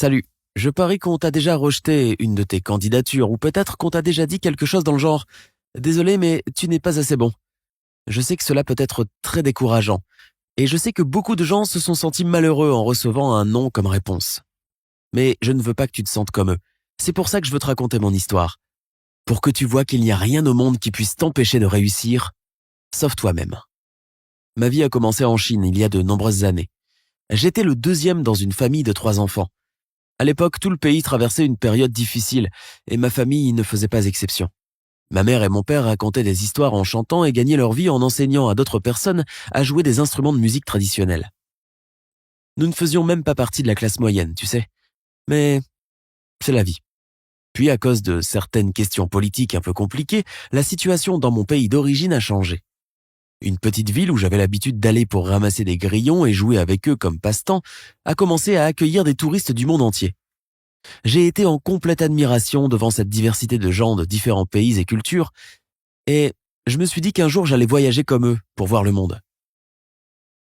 Salut, je parie qu'on t'a déjà rejeté une de tes candidatures ou peut-être qu'on t'a déjà dit quelque chose dans le genre « Désolé, mais tu n'es pas assez bon ». Je sais que cela peut être très décourageant et je sais que beaucoup de gens se sont sentis malheureux en recevant un non comme réponse. Mais je ne veux pas que tu te sentes comme eux. C'est pour ça que je veux te raconter mon histoire. Pour que tu vois qu'il n'y a rien au monde qui puisse t'empêcher de réussir, sauf toi-même. Ma vie a commencé en Chine il y a de nombreuses années. J'étais le deuxième dans une famille de 3 enfants. À l'époque, tout le pays traversait une période difficile et ma famille ne faisait pas exception. Ma mère et mon père racontaient des histoires en chantant et gagnaient leur vie en enseignant à d'autres personnes à jouer des instruments de musique traditionnels. Nous ne faisions même pas partie de la classe moyenne, tu sais. Mais c'est la vie. Puis à cause de certaines questions politiques un peu compliquées, la situation dans mon pays d'origine a changé. Une petite ville où j'avais l'habitude d'aller pour ramasser des grillons et jouer avec eux comme passe-temps a commencé à accueillir des touristes du monde entier. J'ai été en complète admiration devant cette diversité de gens de différents pays et cultures et je me suis dit qu'un jour j'allais voyager comme eux pour voir le monde.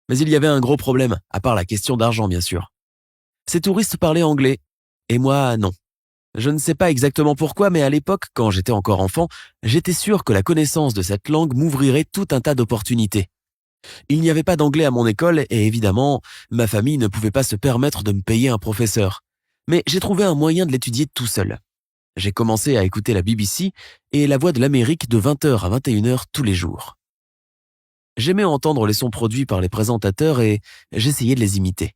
Mais il y avait un gros problème, à part la question d'argent bien sûr. Ces touristes parlaient anglais et moi non. Je ne sais pas exactement pourquoi, mais à l'époque, quand j'étais encore enfant, j'étais sûr que la connaissance de cette langue m'ouvrirait tout un tas d'opportunités. Il n'y avait pas d'anglais à mon école et évidemment, ma famille ne pouvait pas se permettre de me payer un professeur. Mais j'ai trouvé un moyen de l'étudier tout seul. J'ai commencé à écouter la BBC et la Voix de l'Amérique de 20h à 21h tous les jours. J'aimais entendre les sons produits par les présentateurs et j'essayais de les imiter.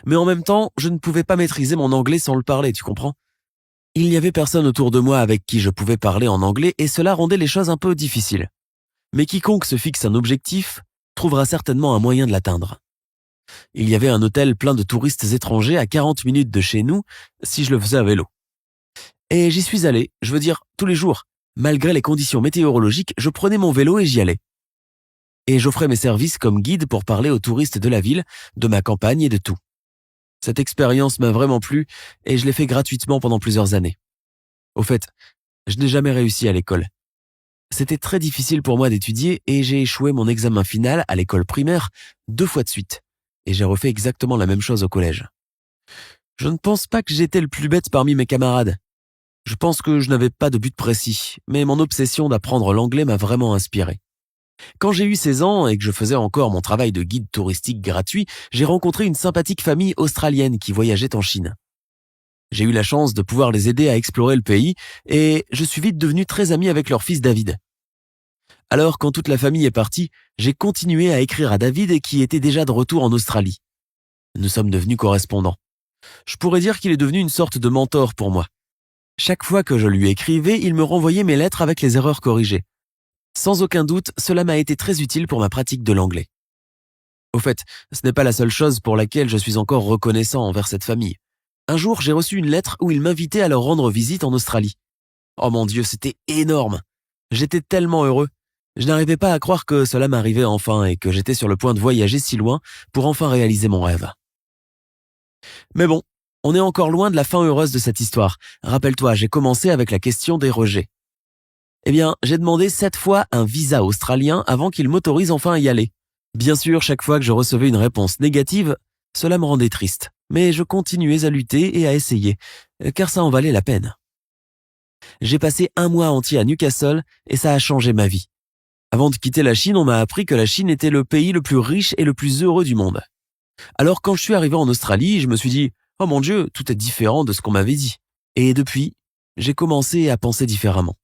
Mais en même temps, je ne pouvais pas maîtriser mon anglais sans le parler, tu comprends ? Il n'y avait personne autour de moi avec qui je pouvais parler en anglais et cela rendait les choses un peu difficiles. Mais quiconque se fixe un objectif trouvera certainement un moyen de l'atteindre. Il y avait un hôtel plein de touristes étrangers à 40 minutes de chez nous si je le faisais à vélo. Et j'y suis allé, je veux dire, tous les jours. Malgré les conditions météorologiques, je prenais mon vélo et j'y allais. Et j'offrais mes services comme guide pour parler aux touristes de la ville, de ma campagne et de tout. Cette expérience m'a vraiment plu et je l'ai fait gratuitement pendant plusieurs années. Au fait, je n'ai jamais réussi à l'école. C'était très difficile pour moi d'étudier et j'ai échoué mon examen final à l'école primaire 2 fois de suite. Et j'ai refait exactement la même chose au collège. Je ne pense pas que j'étais le plus bête parmi mes camarades. Je pense que je n'avais pas de but précis, mais mon obsession d'apprendre l'anglais m'a vraiment inspiré. Quand j'ai eu 16 ans et que je faisais encore mon travail de guide touristique gratuit, j'ai rencontré une sympathique famille australienne qui voyageait en Chine. J'ai eu la chance de pouvoir les aider à explorer le pays et je suis vite devenu très ami avec leur fils David. Alors quand toute la famille est partie, j'ai continué à écrire à David qui était déjà de retour en Australie. Nous sommes devenus correspondants. Je pourrais dire qu'il est devenu une sorte de mentor pour moi. Chaque fois que je lui écrivais, il me renvoyait mes lettres avec les erreurs corrigées. Sans aucun doute, cela m'a été très utile pour ma pratique de l'anglais. Au fait, ce n'est pas la seule chose pour laquelle je suis encore reconnaissant envers cette famille. Un jour, j'ai reçu une lettre où ils m'invitaient à leur rendre visite en Australie. Oh mon Dieu, c'était énorme. J'étais tellement heureux. Je n'arrivais pas à croire que cela m'arrivait enfin et que j'étais sur le point de voyager si loin pour enfin réaliser mon rêve. Mais bon, on est encore loin de la fin heureuse de cette histoire. Rappelle-toi, j'ai commencé avec la question des rejets. Eh bien, j'ai demandé 7 fois un visa australien avant qu'il m'autorise enfin à y aller. Bien sûr, chaque fois que je recevais une réponse négative, cela me rendait triste. Mais je continuais à lutter et à essayer, car ça en valait la peine. J'ai passé 1 mois entier à Newcastle et ça a changé ma vie. Avant de quitter la Chine, on m'a appris que la Chine était le pays le plus riche et le plus heureux du monde. Alors quand je suis arrivé en Australie, je me suis dit « Oh mon Dieu, tout est différent de ce qu'on m'avait dit ». Et depuis, j'ai commencé à penser différemment.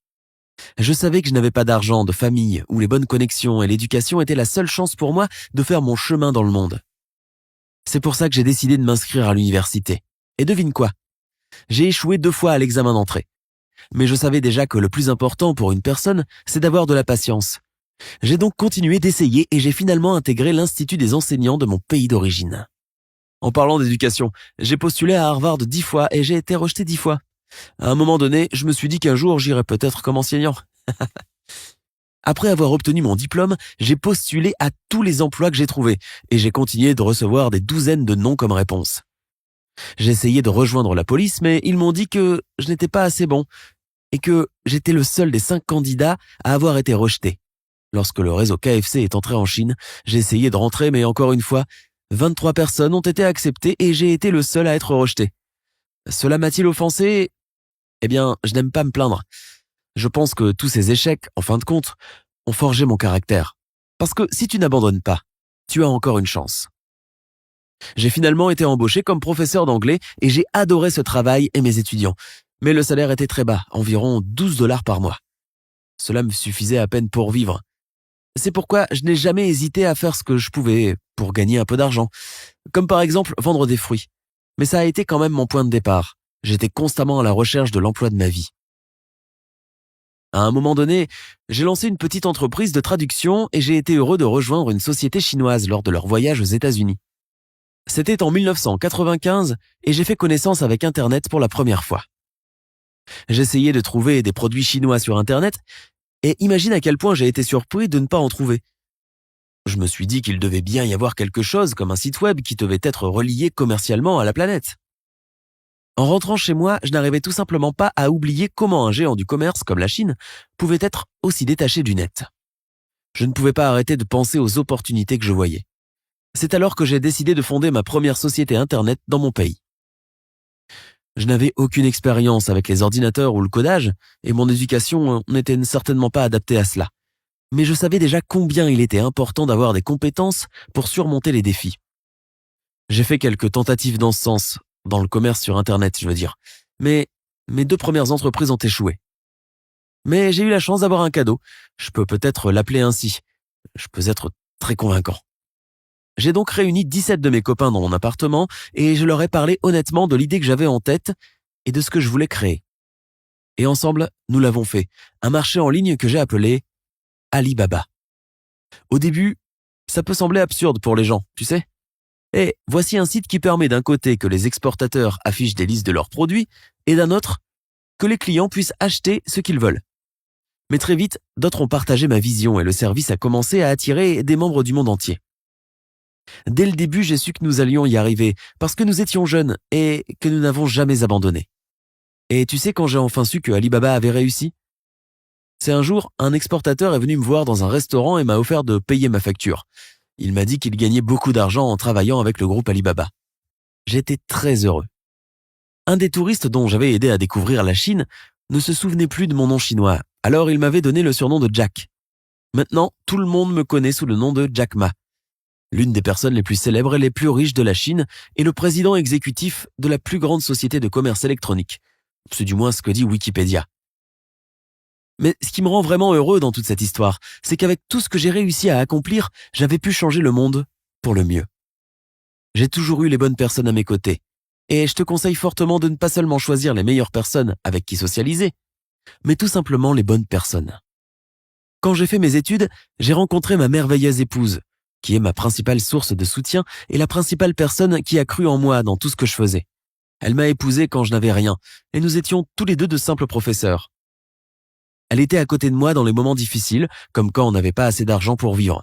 Je savais que je n'avais pas d'argent, de famille ou les bonnes connexions et l'éducation était la seule chance pour moi de faire mon chemin dans le monde. C'est pour ça que j'ai décidé de m'inscrire à l'université. Et devine quoi ? J'ai échoué 2 fois à l'examen d'entrée. Mais je savais déjà que le plus important pour une personne, c'est d'avoir de la patience. J'ai donc continué d'essayer et j'ai finalement intégré l'Institut des enseignants de mon pays d'origine. En parlant d'éducation, j'ai postulé à Harvard 10 fois et j'ai été rejeté 10 fois. À un moment donné, je me suis dit qu'un jour, j'irais peut-être comme enseignant. Après avoir obtenu mon diplôme, j'ai postulé à tous les emplois que j'ai trouvés et j'ai continué de recevoir des douzaines de noms comme réponse. J'ai essayé de rejoindre la police, mais ils m'ont dit que je n'étais pas assez bon et que j'étais le seul des 5 candidats à avoir été rejeté. Lorsque le réseau KFC est entré en Chine, j'ai essayé de rentrer, mais encore une fois, 23 personnes ont été acceptées et j'ai été le seul à être rejeté. Cela m'a-t-il offensé? Eh bien, je n'aime pas me plaindre. Je pense que tous ces échecs, en fin de compte, ont forgé mon caractère. Parce que si tu n'abandonnes pas, tu as encore une chance. J'ai finalement été embauché comme professeur d'anglais et j'ai adoré ce travail et mes étudiants. Mais le salaire était très bas, environ 12 dollars par mois. Cela me suffisait à peine pour vivre. C'est pourquoi je n'ai jamais hésité à faire ce que je pouvais pour gagner un peu d'argent, comme par exemple vendre des fruits. Mais ça a été quand même mon point de départ. J'étais constamment à la recherche de l'emploi de ma vie. À un moment donné, j'ai lancé une petite entreprise de traduction et j'ai été heureux de rejoindre une société chinoise lors de leur voyage aux États-Unis. C'était en 1995 et j'ai fait connaissance avec Internet pour la première fois. J'essayais de trouver des produits chinois sur Internet et imagine à quel point j'ai été surpris de ne pas en trouver. Je me suis dit qu'il devait bien y avoir quelque chose comme un site web qui devait être relié commercialement à la planète. En rentrant chez moi, je n'arrivais tout simplement pas à oublier comment un géant du commerce comme la Chine pouvait être aussi détaché du net. Je ne pouvais pas arrêter de penser aux opportunités que je voyais. C'est alors que j'ai décidé de fonder ma première société Internet dans mon pays. Je n'avais aucune expérience avec les ordinateurs ou le codage, et mon éducation n'était certainement pas adaptée à cela. Mais je savais déjà combien il était important d'avoir des compétences pour surmonter les défis. J'ai fait quelques tentatives dans ce sens, dans le commerce sur Internet, je veux dire. Mais mes 2 premières entreprises ont échoué. Mais j'ai eu la chance d'avoir un cadeau. Je peux peut-être l'appeler ainsi. Je peux être très convaincant. J'ai donc réuni 17 de mes copains dans mon appartement et je leur ai parlé honnêtement de l'idée que j'avais en tête et de ce que je voulais créer. Et ensemble, nous l'avons fait. Un marché en ligne que j'ai appelé Alibaba. Au début, ça peut sembler absurde pour les gens, tu sais. Et voici un site qui permet d'un côté que les exportateurs affichent des listes de leurs produits et d'un autre, que les clients puissent acheter ce qu'ils veulent. Mais très vite, d'autres ont partagé ma vision et le service a commencé à attirer des membres du monde entier. Dès le début, j'ai su que nous allions y arriver parce que nous étions jeunes et que nous n'avons jamais abandonné. Et tu sais quand j'ai enfin su que Alibaba avait réussi? C'est un jour, un exportateur est venu me voir dans un restaurant et m'a offert de payer ma facture. Il m'a dit qu'il gagnait beaucoup d'argent en travaillant avec le groupe Alibaba. J'étais très heureux. Un des touristes dont j'avais aidé à découvrir la Chine ne se souvenait plus de mon nom chinois, alors il m'avait donné le surnom de Jack. Maintenant, tout le monde me connaît sous le nom de Jack Ma, l'une des personnes les plus célèbres et les plus riches de la Chine et le président exécutif de la plus grande société de commerce électronique. C'est du moins ce que dit Wikipédia. Mais ce qui me rend vraiment heureux dans toute cette histoire, c'est qu'avec tout ce que j'ai réussi à accomplir, j'avais pu changer le monde pour le mieux. J'ai toujours eu les bonnes personnes à mes côtés. Et je te conseille fortement de ne pas seulement choisir les meilleures personnes avec qui socialiser, mais tout simplement les bonnes personnes. Quand j'ai fait mes études, j'ai rencontré ma merveilleuse épouse, qui est ma principale source de soutien et la principale personne qui a cru en moi dans tout ce que je faisais. Elle m'a épousé quand je n'avais rien, et nous étions tous les deux de simples professeurs. Elle était à côté de moi dans les moments difficiles, comme quand on n'avait pas assez d'argent pour vivre.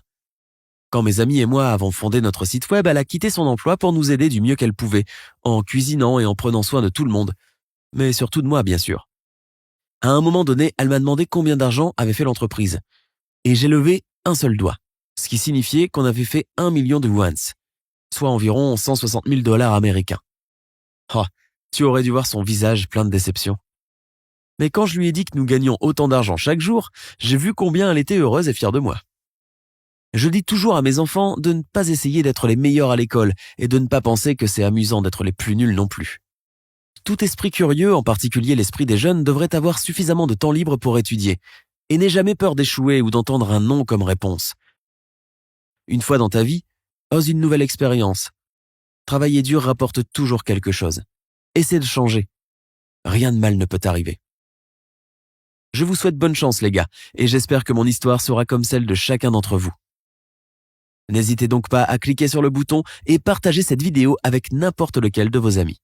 Quand mes amis et moi avons fondé notre site web, elle a quitté son emploi pour nous aider du mieux qu'elle pouvait, en cuisinant et en prenant soin de tout le monde. Mais surtout de moi, bien sûr. À un moment donné, elle m'a demandé combien d'argent avait fait l'entreprise. Et j'ai levé un seul doigt, ce qui signifiait qu'on avait fait 1 million de yuans, soit environ 160 000 dollars américains. Oh, tu aurais dû voir son visage plein de déception. Mais quand je lui ai dit que nous gagnions autant d'argent chaque jour, j'ai vu combien elle était heureuse et fière de moi. Je dis toujours à mes enfants de ne pas essayer d'être les meilleurs à l'école et de ne pas penser que c'est amusant d'être les plus nuls non plus. Tout esprit curieux, en particulier l'esprit des jeunes, devrait avoir suffisamment de temps libre pour étudier et n'aie jamais peur d'échouer ou d'entendre un non comme réponse. Une fois dans ta vie, ose une nouvelle expérience. Travailler dur rapporte toujours quelque chose. Essaie de changer. Rien de mal ne peut t'arriver. Je vous souhaite bonne chance les gars, et j'espère que mon histoire sera comme celle de chacun d'entre vous. N'hésitez donc pas à cliquer sur le bouton et partager cette vidéo avec n'importe lequel de vos amis.